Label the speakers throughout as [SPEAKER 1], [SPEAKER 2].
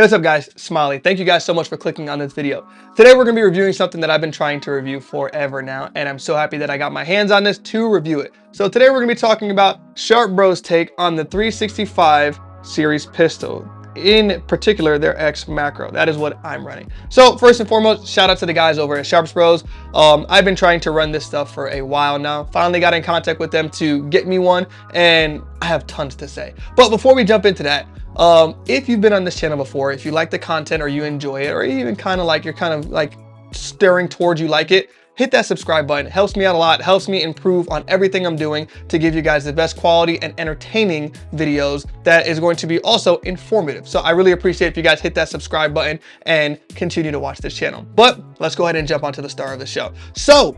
[SPEAKER 1] Hey, what's up guys, Smiley. Thank you guys so much for clicking on this video. Today we're going to be reviewing something that I've been trying to review forever now, and I'm so happy that I got my hands on this to review it. So today we're going to be talking about Sharp Bros' take on the 365 series pistol. In particular, their XMacro. That is what I'm running. So first and foremost, shout out to the guys over at Sharp Bros. I've been trying to run this stuff for a while now. Finally got in contact with them to get me one, and I have tons to say. But before we jump into that, if you've been on this channel before, if you like the content or you enjoy it, or even you're kind of like stirring towards you like it, hit that subscribe button. It helps me out a lot. It helps me improve on everything I'm doing to give you guys the best quality and entertaining videos that is going to be also informative. So I really appreciate if you guys hit that subscribe button and continue to watch this channel. But let's go ahead and jump onto the star of the show. So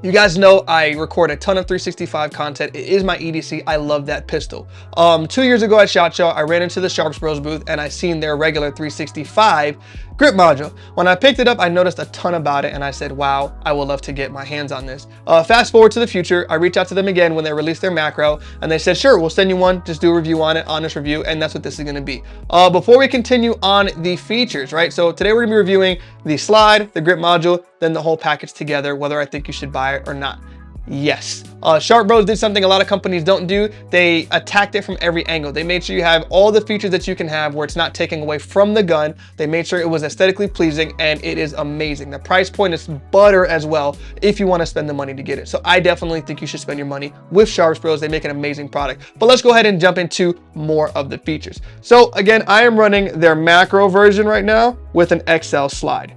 [SPEAKER 1] you guys know I record a ton of 365 content. It is my EDC. I love that pistol. 2 years ago at SHOT Show, I ran into the Sharp Bros booth and I seen their regular 365 grip module. When I picked it up, I noticed a ton about it and I said, wow, I would love to get my hands on this. Fast forward to the future, I reached out to them again when they released their macro and they said, sure, we'll send you one, just do a review on it, honest review, and that's what this is gonna be. Before we continue on the features, right? So today we're gonna be reviewing the slide, the grip module, then the whole package together, whether I think you should buy it or not. Yes. Sharp Bros did something a lot of companies don't do. They attacked it from every angle. They made sure you have all the features that you can have where it's not taking away from the gun. They made sure it was aesthetically pleasing, and it is amazing. The price point is butter as well if you want to spend the money to get it. So I definitely think you should spend your money with Sharp Bros. They make an amazing product. But let's go ahead and jump into more of the features. So again, I am running their macro version right now with an XL slide.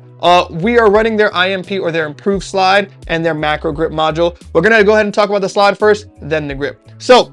[SPEAKER 1] We are running their IMP or their improved slide and their macro grip module. We're gonna go ahead and talk about the slide first, then the grip. So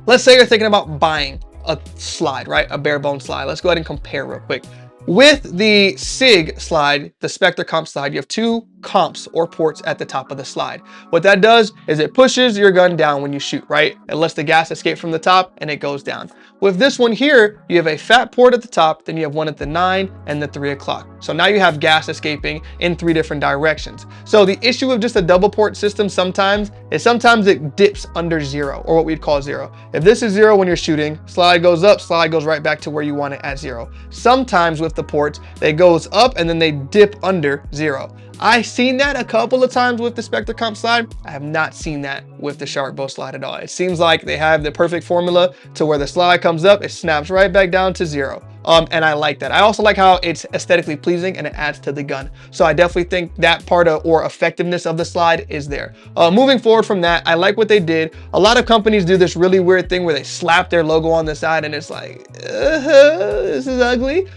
[SPEAKER 1] let's say you're thinking about buying a slide, right? A bare bone slide. Let's go ahead and compare real quick. With the SIG slide, the Spectre comp slide, you have two comps or ports at the top of the slide. What that does is it pushes your gun down when you shoot, right? It lets the gas escape from the top and it goes down. With this one here, you have a fat port at the top, then you have one at the 9 and the 3 o'clock. So now you have gas escaping in 3 different directions. So the issue with just a double port system sometimes it dips under 0, or what we'd call 0. If this is 0 when you're shooting, slide goes up, slide goes right back to where you want it at 0. Sometimes with the ports, they goes up and then they dip under 0. I've seen that a couple of times with the Spectre comp slide. I have not seen that with the Sharp Bros slide at all. It seems like they have the perfect formula to where the slide comes up, it snaps right back down to 0. And I like that. I also like how it's aesthetically pleasing and it adds to the gun. So I definitely think that part or effectiveness of the slide is there. Moving forward from that, I like what they did. A lot of companies do this really weird thing where they slap their logo on the side and it's like, this is ugly.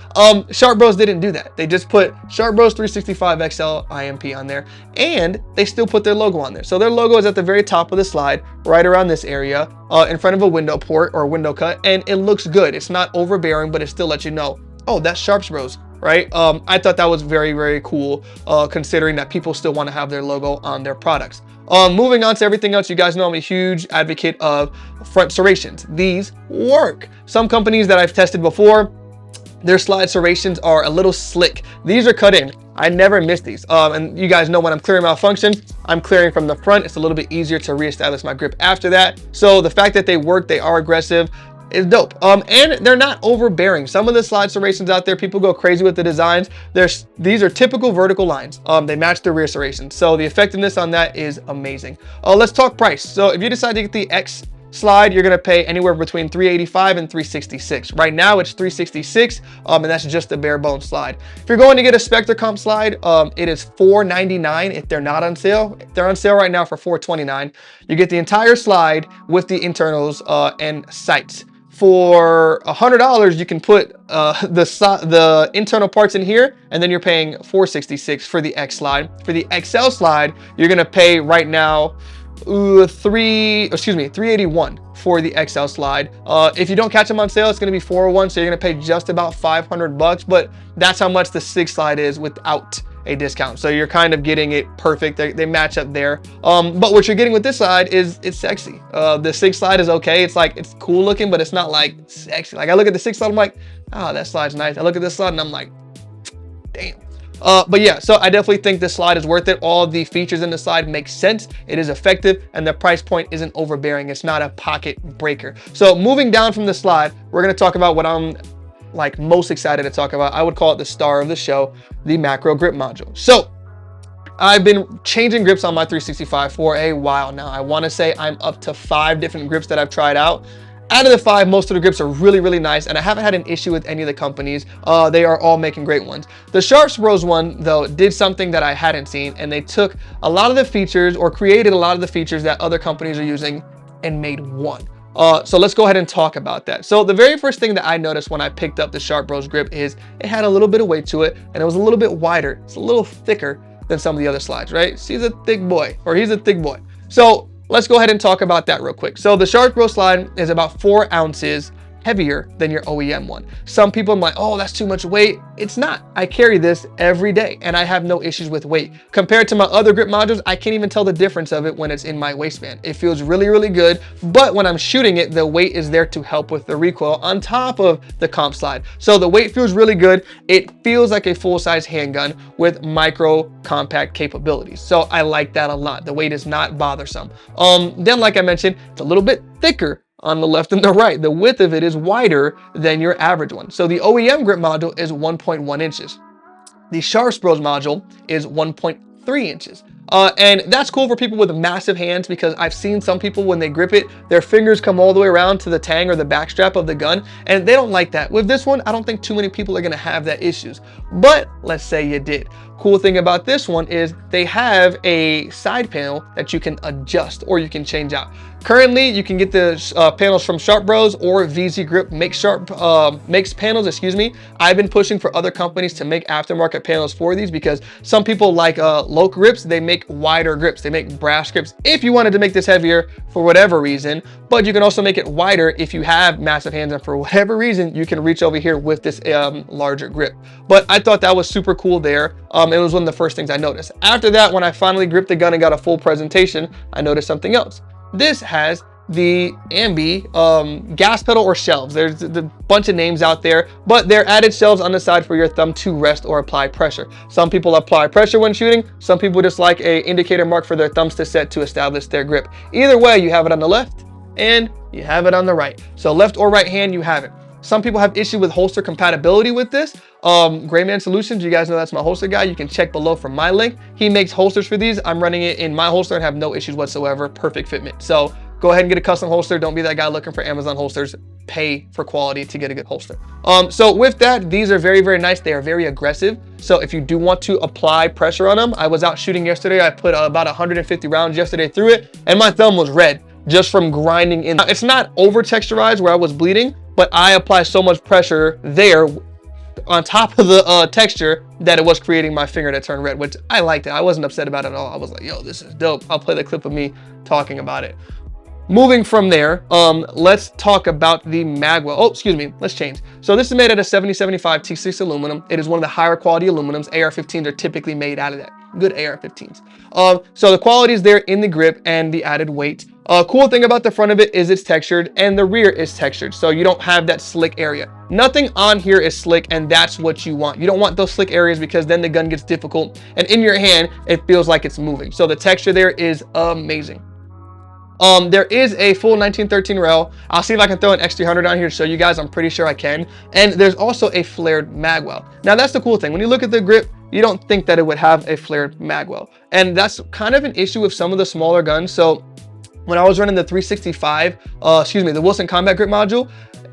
[SPEAKER 1] Sharp Bros didn't do that. They just put Sharp Bros 365 XL IMP on there, and they still put their logo on there. So their logo is at the very top of the slide, right around this area, in front of a window port or window cut, and it looks good. It's not overbearing, but it still lets you know, oh, that's Sharp Bros, right? I thought that was very, very cool, considering that people still want to have their logo on their products. Moving on to everything else, you guys know I'm a huge advocate of front serrations. These work. Some companies that I've tested before, their slide serrations are a little slick. These are cut in. I never miss these. And you guys know when I'm clearing malfunctions, I'm clearing from the front. It's a little bit easier to reestablish my grip after that. So the fact that they work, they are aggressive, is dope. And they're not overbearing. Some of the slide serrations out there, people go crazy with the designs. These are typical vertical lines. They match the rear serrations. So the effectiveness on that is amazing. Let's talk price. So if you decide to get the X slide, you're gonna pay anywhere between $385 and $366. Right now it's $366, and that's just the bare bone slide. If you're going to get a Spectre comp slide, it is $499 if they're not on sale. They're on sale right now for $429. You get the entire slide with the internals and sights. For $100, you can put the internal parts in here, and then you're paying $466 for the X slide. For the XL slide, you're gonna pay right now $381 for the XL slide. If you don't catch them on sale, it's going to be $401, so you're going to pay just about $500, but that's how much the SIG slide is without a discount. So you're kind of getting it perfect. They match up there. But what you're getting with this slide is it's sexy. The SIG slide is okay. It's like, it's cool looking, but it's not like sexy. Like I look at the SIG slide, I'm like, oh, that slide's nice. I look at this slide and I'm like, damn. But yeah, so I definitely think this slide is worth it. All the features in the slide make sense. It is effective, and the price point isn't overbearing. It's not a pocket breaker. So moving down from the slide, we're going to talk about what I'm like most excited to talk about. I would call it the star of the show, the macro grip module. So I've been changing grips on my 365 for a while now. I want to say I'm up to 5 different grips that I've tried out. Out of the 5, most of the grips are really, really nice, and I haven't had an issue with any of the companies. They are all making great ones. The Sharp Bros one, though, did something that I hadn't seen, and they took a lot of the features, or created a lot of the features that other companies are using, and made one. So let's go ahead and talk about that. So the very first thing that I noticed when I picked up the Sharp Bros grip is it had a little bit of weight to it, and it was a little bit wider. It's a little thicker than some of the other slides, right? He's a thick boy, or he's a thick boy. So let's go ahead and talk about that real quick. So the Sharp Bros slide is about 4 ounces heavier than your OEM one. Some people are like, oh, that's too much weight. It's not. I carry this every day and I have no issues with weight. Compared to my other grip modules, I can't even tell the difference of it when it's in my waistband. It feels really, really good, but when I'm shooting it, the weight is there to help with the recoil on top of the comp slide. So the weight feels really good. It feels like a full-size handgun with micro compact capabilities. So I like that a lot. The weight is not bothersome. Then, like I mentioned, it's a little bit thicker on the left and the right. The width of it is wider than your average one. So the OEM grip module is 1.1 inches. The Sharp Bros module is 1.3 inches. And that's cool for people with massive hands, because I've seen some people when they grip it, their fingers come all the way around to the tang or the back strap of the gun, and they don't like that. With this one, I don't think too many people are gonna have that issues. But let's say you did. Cool thing about this one is they have a side panel that you can adjust or you can change out. Currently, you can get the panels from Sharp Bros or VZ Grip makes panels, excuse me. I've been pushing for other companies to make aftermarket panels for these, because some people like low grips, they make wider grips, they make brass grips. If you wanted to make this heavier for whatever reason, but you can also make it wider if you have massive hands, and for whatever reason, you can reach over here with this larger grip. But I thought that was super cool there. It was one of the first things I noticed. After that, when I finally gripped the gun and got a full presentation, I noticed something else. This has the ambi gas pedal or shelves. There's a bunch of names out there, but they're added shelves on the side for your thumb to rest or apply pressure. Some people apply pressure when shooting. Some people just like a indicator mark for their thumbs to set to establish their grip. Either way, you have it on the left and you have it on the right. So left or right hand, you have it. Some people have issue with holster compatibility with this. Grayman Solutions, you guys know that's my holster guy. You can check below for my link. He makes holsters for these. I'm running it in my holster and have no issues whatsoever. Perfect fitment. So go ahead and get a custom holster. Don't be that guy looking for Amazon holsters. Pay for quality to get a good holster. So with that, these are very, very nice. They are very aggressive. So if you do want to apply pressure on them, I was out shooting yesterday. I put about 150 rounds yesterday through it, and my thumb was red just from grinding in. It's not over texturized where I was bleeding, but I apply so much pressure there on top of the texture that it was creating my finger to turn red, which I liked it. I wasn't upset about it at all. I was like, yo, this is dope. I'll play the clip of me talking about it. Moving from there, let's talk about the magwell. Oh, excuse me, let's change. So this is made out of 7075 T6 aluminum. It is one of the higher quality aluminums. AR-15s are typically made out of that. Good AR-15s. So the quality is there in the grip and the added weight. Cool thing about the front of it is it's textured and the rear is textured, so you don't have that slick area. Nothing on here is slick, and that's what you want. You don't want those slick areas, because then the gun gets difficult, and in your hand, it feels like it's moving. So the texture there is amazing. There is a full 1913 rail. I'll see if I can throw an X300 on here to show you guys. I'm pretty sure I can. And there's also a flared magwell. Now that's the cool thing. When you look at the grip, you don't think that it would have a flared magwell. And that's kind of an issue with some of the smaller guns. So when I was running the 365, the Wilson Combat Grip module,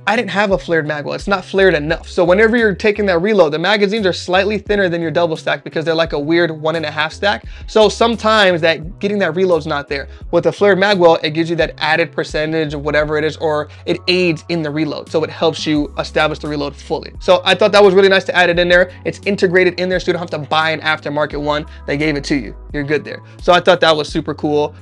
[SPEAKER 1] I didn't have a flared magwell. It's not flared enough. So whenever you're taking that reload, the magazines are slightly thinner than your double stack because they're like a weird 1.5 stack. So sometimes that getting that reload's not there. With a flared magwell, it gives you that added percentage of whatever it is, or it aids in the reload. So it helps you establish the reload fully. So I thought that was really nice to add it in there. It's integrated in there, so you don't have to buy an aftermarket one. They gave it to you. You're good there. So I thought that was super cool.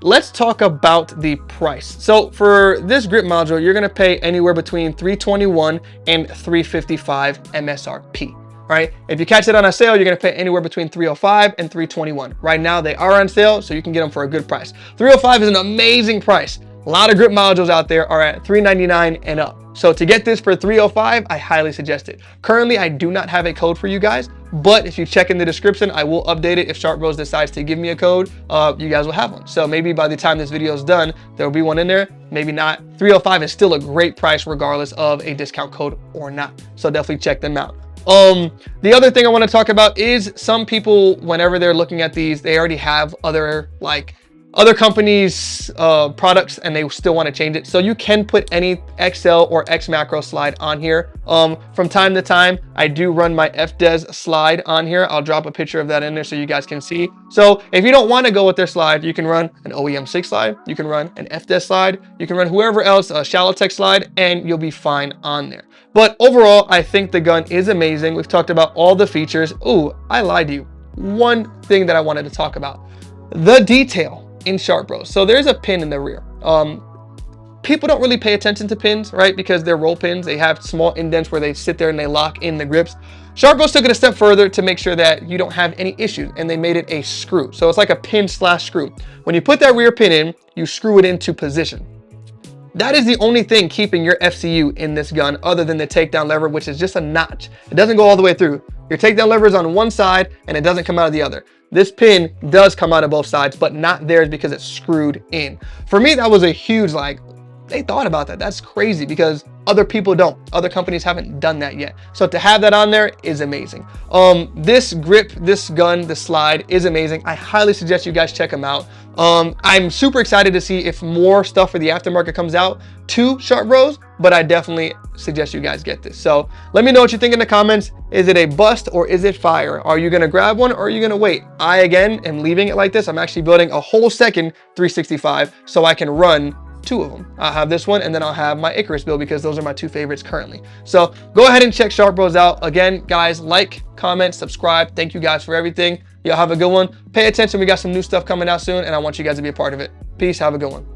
[SPEAKER 1] Let's talk about the price. So for this grip module, you're gonna pay anywhere between $321 and $355 MSRP. Right? If you catch it on a sale, you're gonna pay anywhere between $305 and $321. Right now they are on sale, so you can get them for a good price. $305 is an amazing price. A lot of grip modules out there are at $399 and up. So to get this for $305, I highly suggest it. Currently, I do not have a code for you guys, but if you check in the description, I will update it. If Sharp Bros decides to give me a code, you guys will have one. So maybe by the time this video is done, there will be one in there. Maybe not. $305 is still a great price regardless of a discount code or not. So definitely check them out. The other thing I want to talk about is some people, whenever they're looking at these, they already have other companies' products and they still want to change it. So you can put any XL or XMacro slide on here. From time to time, I do run my FDES slide on here. I'll drop a picture of that in there so you guys can see. So if you don't want to go with their slide, you can run an OEM 6 slide, you can run an FDES slide, you can run whoever else, a Shallow Tech slide, and you'll be fine on there. But overall, I think the gun is amazing. We've talked about all the features. Ooh, I lied to you. One thing that I wanted to talk about, the detail in Sharp Bros. So there's a pin in the rear. People don't really pay attention to pins, right? Because they're roll pins. They have small indents where they sit there and they lock in the grips. Sharp Bros took it a step further to make sure that you don't have any issues, and they made it a screw. So it's like a pin slash screw. When you put that rear pin in, you screw it into position. That is the only thing keeping your FCU in this gun other than the takedown lever, which is just a notch. It doesn't go all the way through. Your takedown lever is on one side and it doesn't come out of the other. This pin does come out of both sides, but not theirs because it's screwed in. For me, that was a huge, they thought about that. That's crazy because other people don't. Other companies haven't done that yet. So to have that on there is amazing. This grip, this gun, the slide is amazing. I highly suggest you guys check them out. I'm super excited to see if more stuff for the aftermarket comes out to Sharp Bros, but I definitely suggest you guys get this. So let me know what you think in the comments. Is it a bust or is it fire? Are you gonna grab one or are you gonna wait? I, again, am leaving it like this. I'm actually building a whole second 365 so I can run two of them. I'll have this one and then I'll have my Icarus build because those are my two favorites currently. So go ahead and check Sharp Bros out. Again, guys, like, comment, subscribe. Thank you guys for everything. Y'all have a good one. Pay attention. We got some new stuff coming out soon and I want you guys to be a part of it. Peace. Have a good one.